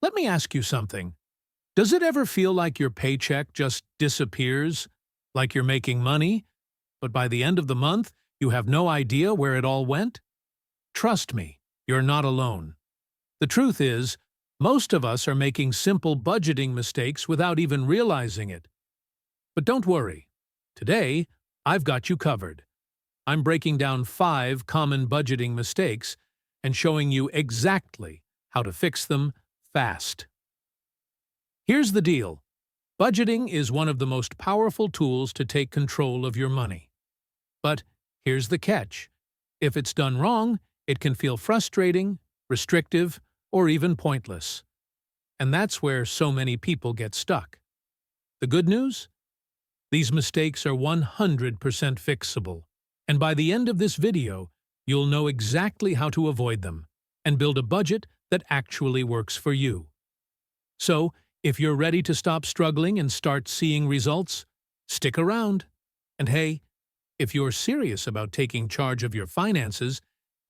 Let me ask you something. Does it ever feel like your paycheck just disappears, like you're making money, but by the end of the month, you have no idea where it all went? Trust me, you're not alone. The truth is, most of us are making simple budgeting mistakes without even realizing it. But don't worry. Today, I've got you covered. I'm breaking down 5 common budgeting mistakes and showing you exactly how to fix them fast. Here's the deal. Budgeting is one of the most powerful tools to take control of your money. But here's the catch. If it's done wrong, it can feel frustrating, restrictive, or even pointless. And that's where so many people get stuck. The good news? These mistakes are 100% fixable. And by the end of this video, you'll know exactly how to avoid them and build a budget that actually works for you. So, if you're ready to stop struggling and start seeing results, stick around. And hey, if you're serious about taking charge of your finances,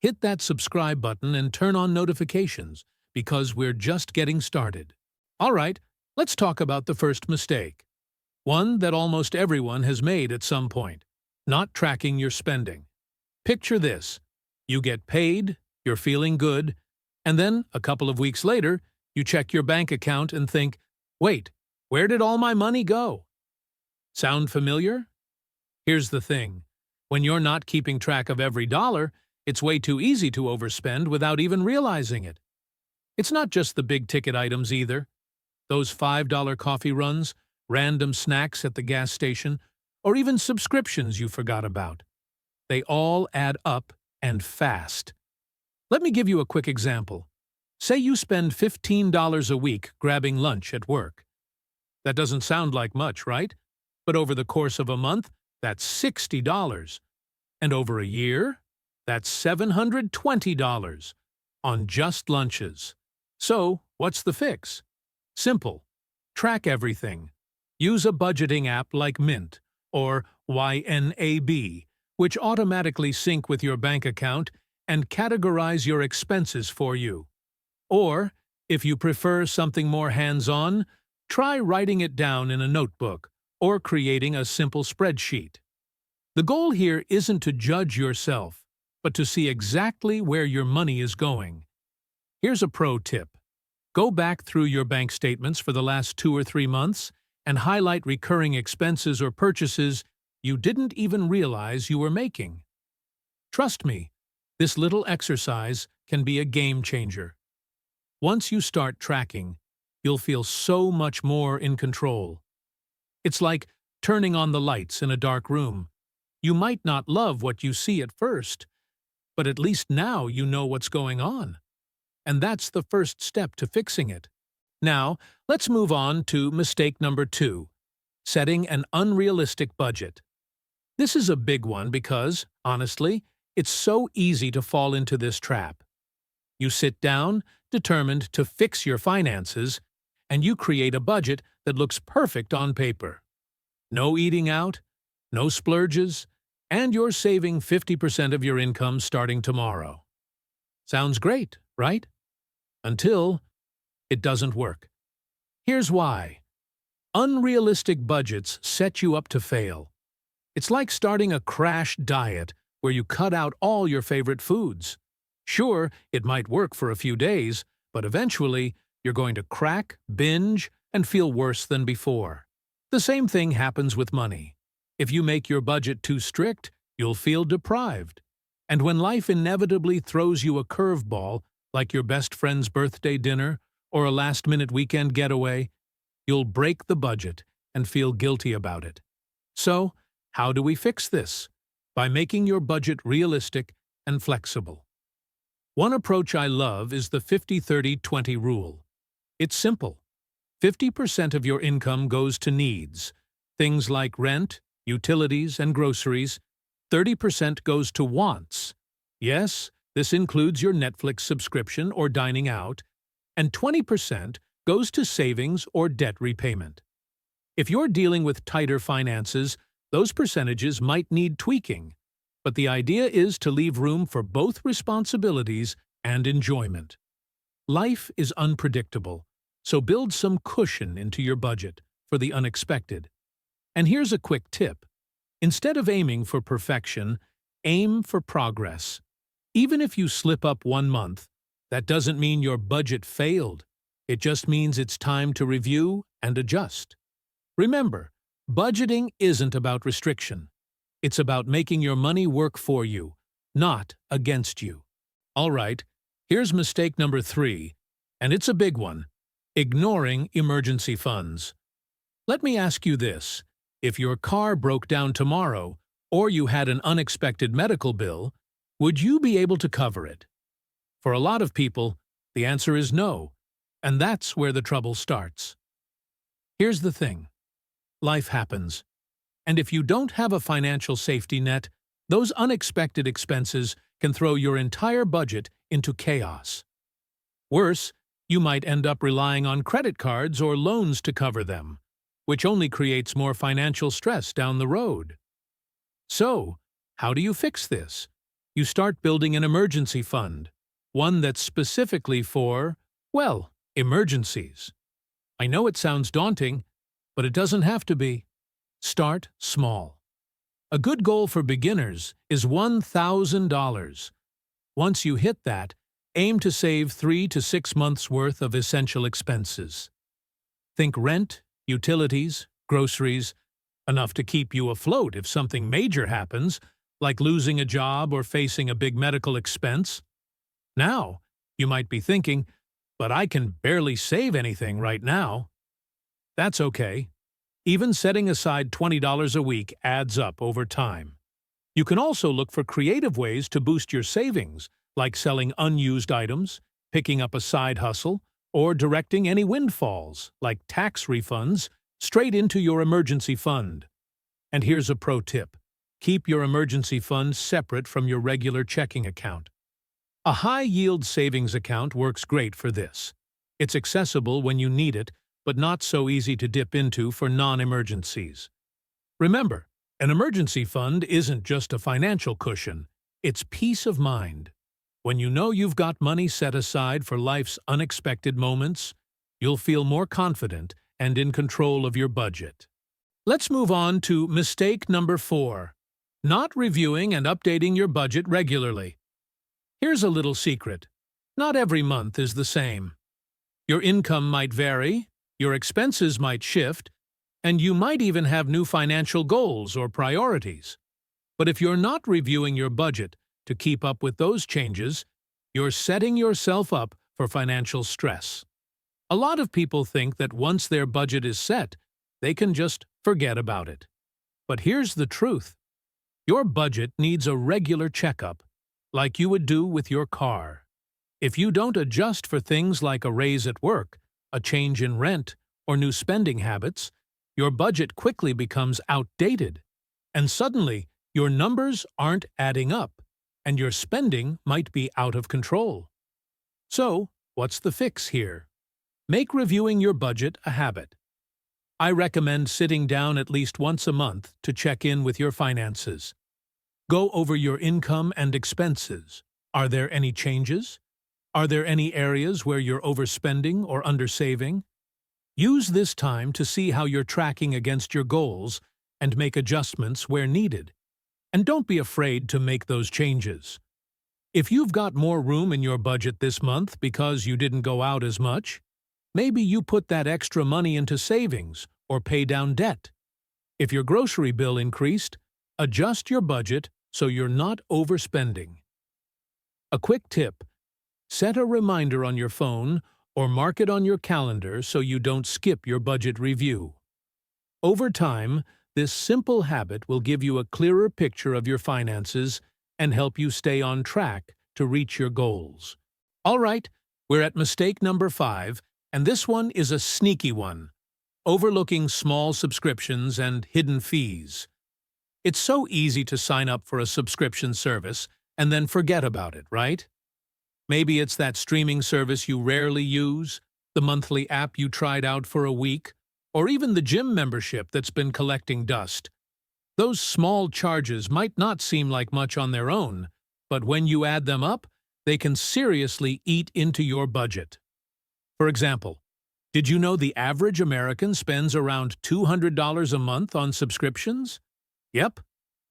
hit that subscribe button and turn on notifications because we're just getting started. All right, let's talk about the first mistake. One that almost everyone has made at some point: not tracking your spending. Picture this. You get paid, you're feeling good, and then, a couple of weeks later, you check your bank account and think, wait, where did all my money go? Sound familiar? Here's the thing. When you're not keeping track of every dollar, it's way too easy to overspend without even realizing it. It's not just the big-ticket items either. Those $5 coffee runs, random snacks at the gas station, or even subscriptions you forgot about. They all add up, and fast. Let me give you a quick example. Say you spend $15 a week grabbing lunch at work. That doesn't sound like much, right? But over the course of a month, that's $60. And over a year, that's $720 on just lunches. So, what's the fix? Simple. Track everything. Use a budgeting app like Mint or YNAB, which automatically sync with your bank account and categorize your expenses for you. Or, if you prefer something more hands-on, try writing it down in a notebook or creating a simple spreadsheet. The goal here isn't to judge yourself, but to see exactly where your money is going. Here's a pro tip. Go back through your bank statements for the last 2 or 3 months and highlight recurring expenses or purchases you didn't even realize you were making. Trust me, this little exercise can be a game changer. Once you start tracking, you'll feel so much more in control. It's like turning on the lights in a dark room. You might not love what you see at first, but at least now you know what's going on. And that's the first step to fixing it. Now, let's move on to mistake number 2, setting an unrealistic budget. This is a big one because, honestly, it's so easy to fall into this trap. You sit down, determined to fix your finances, and you create a budget that looks perfect on paper. No eating out, no splurges, and you're saving 50% of your income starting tomorrow. Sounds great, right? Until it doesn't work. Here's why. Unrealistic budgets set you up to fail. It's like starting a crash diet where you cut out all your favorite foods. Sure, it might work for a few days, but eventually you're going to crack, binge, and feel worse than before. The same thing happens with money. If you make your budget too strict, you'll feel deprived. And when life inevitably throws you a curveball, like your best friend's birthday dinner or a last-minute weekend getaway, you'll break the budget and feel guilty about it. So, how do we fix this? By making your budget realistic and flexible. One approach I love is the 50-30-20 rule. It's simple. 50% of your income goes to needs, things like rent, utilities, and groceries. 30% goes to wants. Yes, this includes your Netflix subscription or dining out. And 20% goes to savings or debt repayment. If you're dealing with tighter finances, those percentages might need tweaking. But the idea is to leave room for both responsibilities and enjoyment. Life is unpredictable, So build some cushion into your budget for the unexpected. And here's a quick tip. Instead of aiming for perfection, aim for progress. Even if you slip up one month, that doesn't mean your budget failed. It just means it's time to review and adjust. Remember, budgeting isn't about restriction. It's about making your money work for you, not against you. All right, here's mistake number 3, and it's a big one: ignoring emergency funds. Let me ask you this. If your car broke down tomorrow, or you had an unexpected medical bill, would you be able to cover it? For a lot of people, the answer is no, and that's where the trouble starts. Here's the thing. Life happens, and if you don't have a financial safety net, those unexpected expenses can throw your entire budget into chaos. Worse, you might end up relying on credit cards or loans to cover them, which only creates more financial stress down the road. So, how do you fix this? You start building an emergency fund, one that's specifically for, well, emergencies. I know it sounds daunting, but it doesn't have to be. Start small. A good goal for beginners is $1,000. Once you hit that, aim to save 3 to 6 months' worth of essential expenses. Think rent, utilities, groceries, enough to keep you afloat if something major happens, like losing a job or facing a big medical expense. Now, you might be thinking, but I can barely save anything right now. That's okay. Even setting aside $20 a week adds up over time. You can also look for creative ways to boost your savings, like selling unused items, picking up a side hustle, or directing any windfalls, like tax refunds, straight into your emergency fund. And here's a pro tip. Keep your emergency fund separate from your regular checking account. A high-yield savings account works great for this. It's accessible when you need it, but not so easy to dip into for non-emergencies. Remember, an emergency fund isn't just a financial cushion, it's peace of mind. When you know you've got money set aside for life's unexpected moments, you'll feel more confident and in control of your budget. Let's move on to mistake number 4, not reviewing and updating your budget regularly. Here's a little secret. Not every month is the same. Your income might vary, your expenses might shift, and you might even have new financial goals or priorities. But if you're not reviewing your budget to keep up with those changes, you're setting yourself up for financial stress. A lot of people think that once their budget is set, they can just forget about it. But here's the truth. Your budget needs a regular checkup, like you would do with your car. If you don't adjust for things like a raise at work, a change in rent, or new spending habits, your budget quickly becomes outdated. And suddenly, your numbers aren't adding up, and your spending might be out of control. So, what's the fix here? Make reviewing your budget a habit. I recommend sitting down at least once a month to check in with your finances. Go over your income and expenses. Are there any changes? Are there any areas where you're overspending or undersaving? Use this time to see how you're tracking against your goals and make adjustments where needed. And don't be afraid to make those changes. If you've got more room in your budget this month because you didn't go out as much, maybe you put that extra money into savings or pay down debt. If your grocery bill increased, adjust your budget so you're not overspending. A quick tip: set a reminder on your phone or mark it on your calendar so you don't skip your budget review. Over time, this simple habit will give you a clearer picture of your finances and help you stay on track to reach your goals. All right, we're at mistake number 5, and this one is a sneaky one: overlooking small subscriptions and hidden fees. It's so easy to sign up for a subscription service and then forget about it, right? Maybe it's that streaming service you rarely use, the monthly app you tried out for a week, or even the gym membership that's been collecting dust. Those small charges might not seem like much on their own, but when you add them up, they can seriously eat into your budget. For example, Did you know the average American spends around $200 a month on subscriptions? Yep,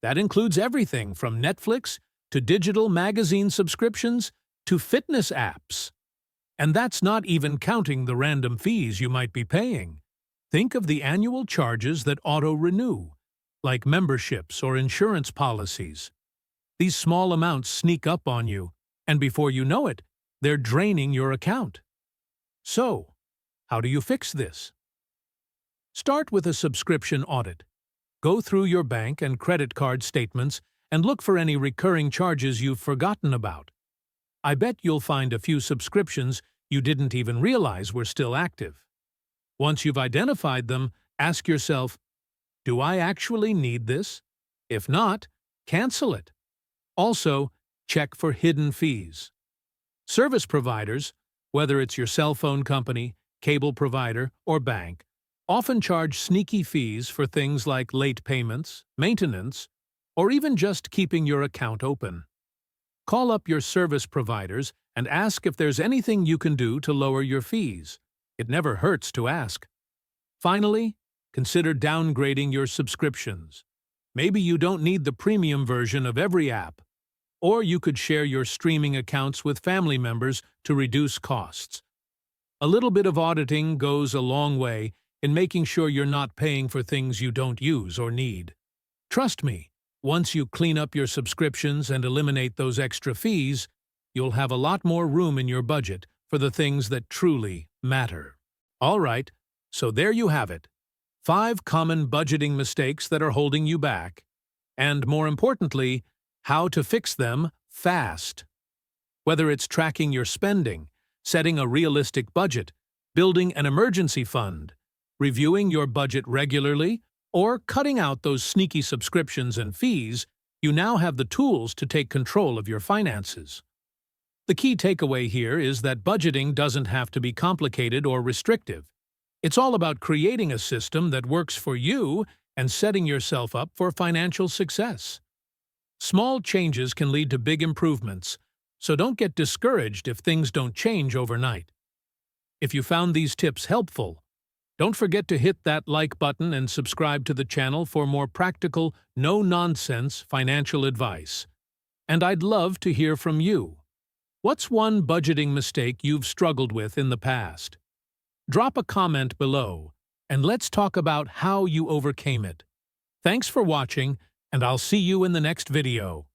that includes everything from Netflix to digital magazine subscriptions to fitness apps. And that's not even counting the random fees you might be paying. Think of the annual charges that auto-renew, like memberships or insurance policies. These small amounts sneak up on you, and before you know it, they're draining your account. So, how do you fix this? Start with a subscription audit. Go through your bank and credit card statements and look for any recurring charges you've forgotten about. I bet you'll find a few subscriptions you didn't even realize were still active. Once you've identified them, ask yourself, do I actually need this? If not, cancel it. Also, check for hidden fees. Service providers, whether it's your cell phone company, cable provider, or bank, often charge sneaky fees for things like late payments, maintenance, or even just keeping your account open. Call up your service providers and ask if there's anything you can do to lower your fees. It never hurts to ask. Finally, consider downgrading your subscriptions. Maybe you don't need the premium version of every app, or you could share your streaming accounts with family members to reduce costs. A little bit of auditing goes a long way in making sure you're not paying for things you don't use or need. Trust me, once you clean up your subscriptions and eliminate those extra fees, you'll have a lot more room in your budget for the things that truly matter. All right, so there you have it. 5 common budgeting mistakes that are holding you back. And more importantly, how to fix them fast. Whether it's tracking your spending, setting a realistic budget, building an emergency fund, reviewing your budget regularly, or cutting out those sneaky subscriptions and fees, you now have the tools to take control of your finances. The key takeaway here is that budgeting doesn't have to be complicated or restrictive. It's all about creating a system that works for you and setting yourself up for financial success. Small changes can lead to big improvements, so don't get discouraged if things don't change overnight. If you found these tips helpful, don't forget to hit that like button and subscribe to the channel for more practical, no-nonsense financial advice. And I'd love to hear from you. What's one budgeting mistake you've struggled with in the past? Drop a comment below, and let's talk about how you overcame it. Thanks for watching, and I'll see you in the next video.